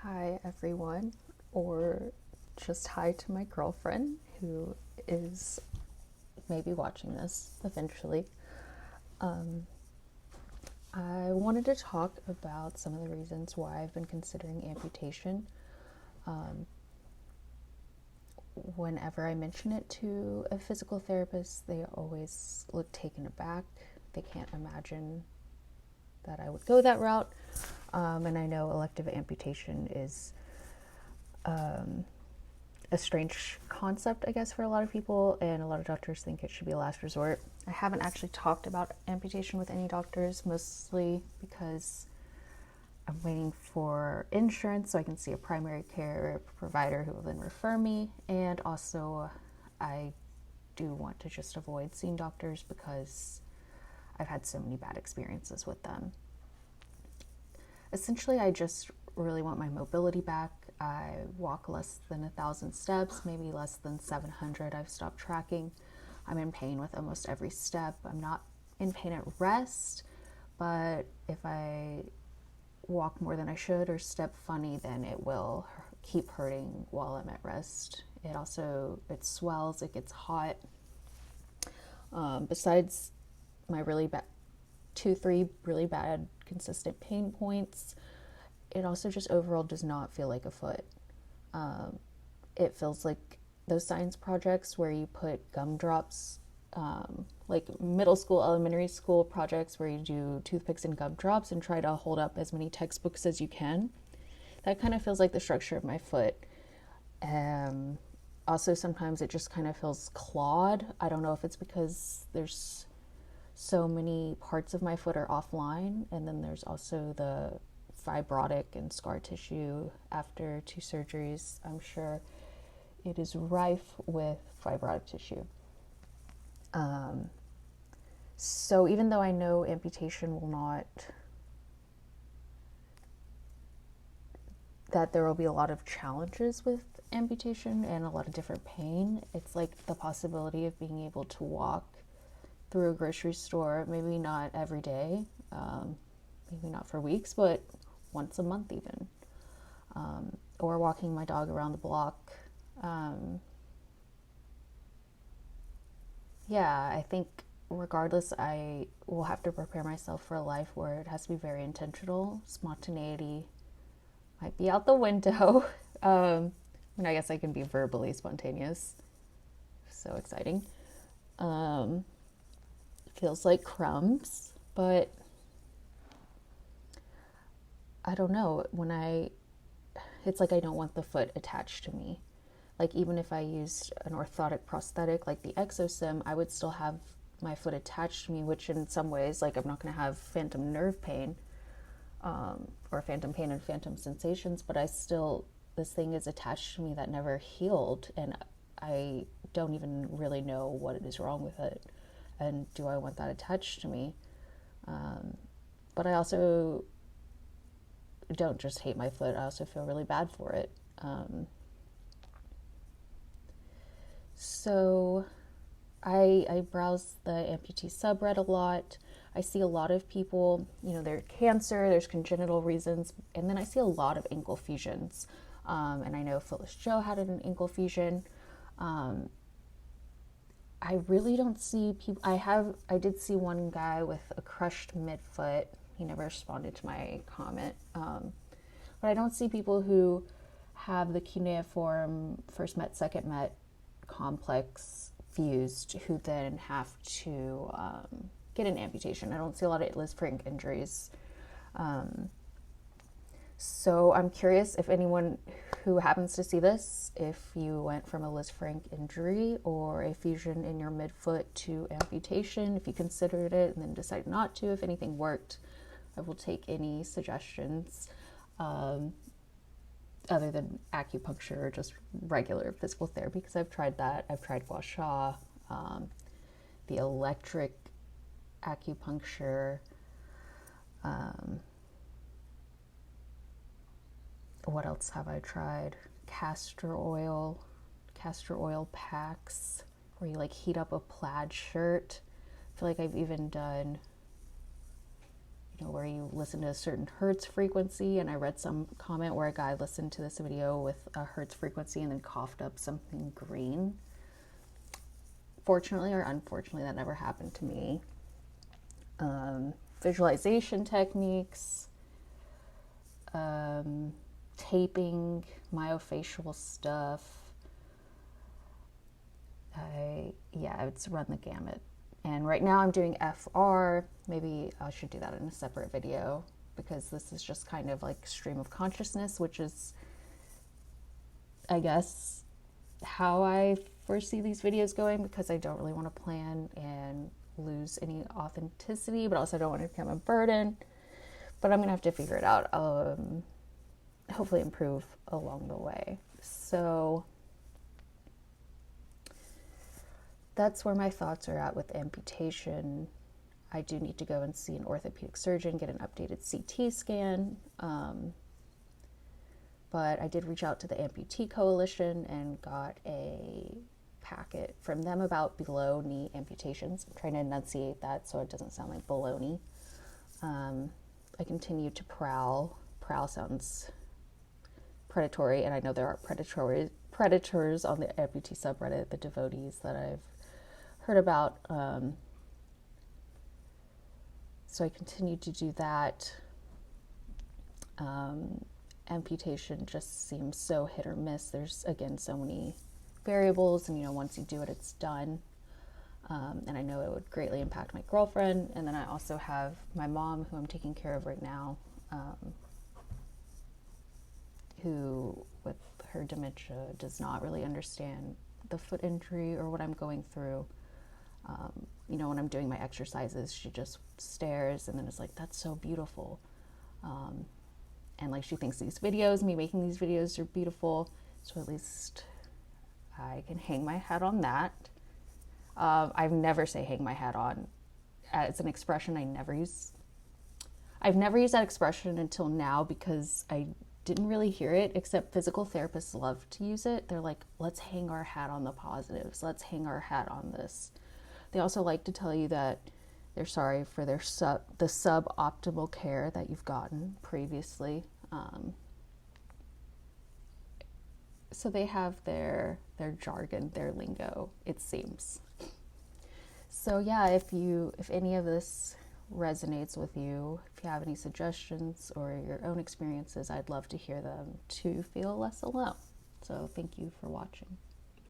Hi everyone, or just hi to my girlfriend who is maybe watching this eventually. Um, I wanted to talk about some of the reasons why I've been considering amputation. Um, Whenever I mention it to a physical therapist, they always look taken aback. They can't imagine that I would go that route. And I know elective amputation is a strange concept, I guess, for a lot of people, and a lot of doctors think it should be a last resort. I haven't actually talked about amputation with any doctors, mostly because I'm waiting for insurance so I can see a primary care provider who will then refer me, and also I do want to just avoid seeing doctors because I've had so many bad experiences with them. Essentially, I just really want my mobility back. I walk less than 1,000 steps, maybe less than 700. I've stopped tracking. I'm in pain with almost every step. I'm not in pain at rest, but if I walk more than I should or step funny, then it will keep hurting while I'm at rest. It swells, it gets hot. Besides my really bad, 2, 3 really bad consistent pain points, it also just overall does not feel like a foot. It feels like those science projects where you put gumdrops, like middle school, elementary school projects where you do toothpicks and gumdrops and try to hold up as many textbooks as you can. That kind of feels like the structure of my foot. Also, sometimes it just kind of feels clawed. I don't know if it's because there's so many parts of my foot are offline, and then there's also the fibrotic and scar tissue after 2 surgeries. I'm sure it is rife with fibrotic tissue. So even though I know amputation will not, that there will be a lot of challenges with amputation and a lot of different pain, it's like the possibility of being able to walk through a grocery store, maybe not every day, maybe not for weeks, but once a month even, or walking my dog around the block. I think regardless, I will have to prepare myself for a life where it has to be very intentional. Spontaneity might be out the window. I guess I can be verbally spontaneous. So exciting. Feels like crumbs, but I don't know. It's like I don't want the foot attached to me. Like even if I used an orthotic prosthetic like the exosim, I would still have my foot attached to me, which in some ways, like I'm not going to have phantom nerve pain, or phantom pain and phantom sensations, but this thing is attached to me that never healed, and I don't even really know what is wrong with it. And do I want that attached to me? But I also don't just hate my foot, I also feel really bad for it. So I browse the amputee subreddit a lot. I see a lot of people, there's cancer, there's congenital reasons, and then I see a lot of ankle fusions. And I know Phyllis Joe had an ankle fusion. I really don't see people. I did see one guy with a crushed midfoot. He never responded to my comment. But I don't see people who have the cuneiform first met, second met complex fused who then have to get an amputation. I don't see a lot of lisfranc injuries. So I'm curious if anyone who happens to see this, if you went from a lisfranc injury or a fusion in your midfoot to amputation, if you considered it and then decided not to, if anything worked. I will take any suggestions, other than acupuncture or just regular physical therapy, because I've tried that. I've tried gua sha, the electric acupuncture. What else have I tried? Castor oil packs, where you like heat up a plaid shirt. I feel like I've even done where you listen to a certain hertz frequency. And I read some comment where a guy listened to this video with a hertz frequency and then coughed up something green. Fortunately or unfortunately, that never happened to me. Visualization techniques, taping, myofascial stuff. It's run the gamut. And right now I'm doing FR. Maybe I should do that in a separate video, because this is just kind of like stream of consciousness, which is, I guess, how I foresee these videos going, because I don't really want to plan and lose any authenticity, but also don't want to become a burden. But I'm gonna have to figure it out. Hopefully improve along the way. So that's where my thoughts are at with amputation. I do need to go and see an orthopedic surgeon, get an updated CT scan. But I did reach out to the Amputee Coalition and got a packet from them about below knee amputations. I'm trying to enunciate that so it doesn't sound like baloney. I continue to prowl. Prowl sounds predatory, and I know there are predators on the amputee subreddit, the devotees that I've heard about. So I continue to do that. Amputation just seems so hit or miss. There's, again, so many variables, and once you do it, it's done. And I know it would greatly impact my girlfriend. And then I also have my mom, who I'm taking care of right now, who, with her dementia, does not really understand the foot injury or what I'm going through. When I'm doing my exercises, she just stares and then is like, that's so beautiful. And like, she thinks these videos, me making these videos, are beautiful. So at least I can hang my hat on that. I've never say hang my hat on. It's an expression I never use. I've never used that expression until now, because I didn't really hear it, except physical therapists love to use it. They're like, let's hang our hat on the positives. Let's hang our hat on this. They also like to tell you that they're sorry for the suboptimal care that you've gotten previously. So they have their jargon, their lingo, it seems. So yeah, if any of this resonates with you, if you have any suggestions or your own experiences, I'd love to hear them to feel less alone. So thank you for watching.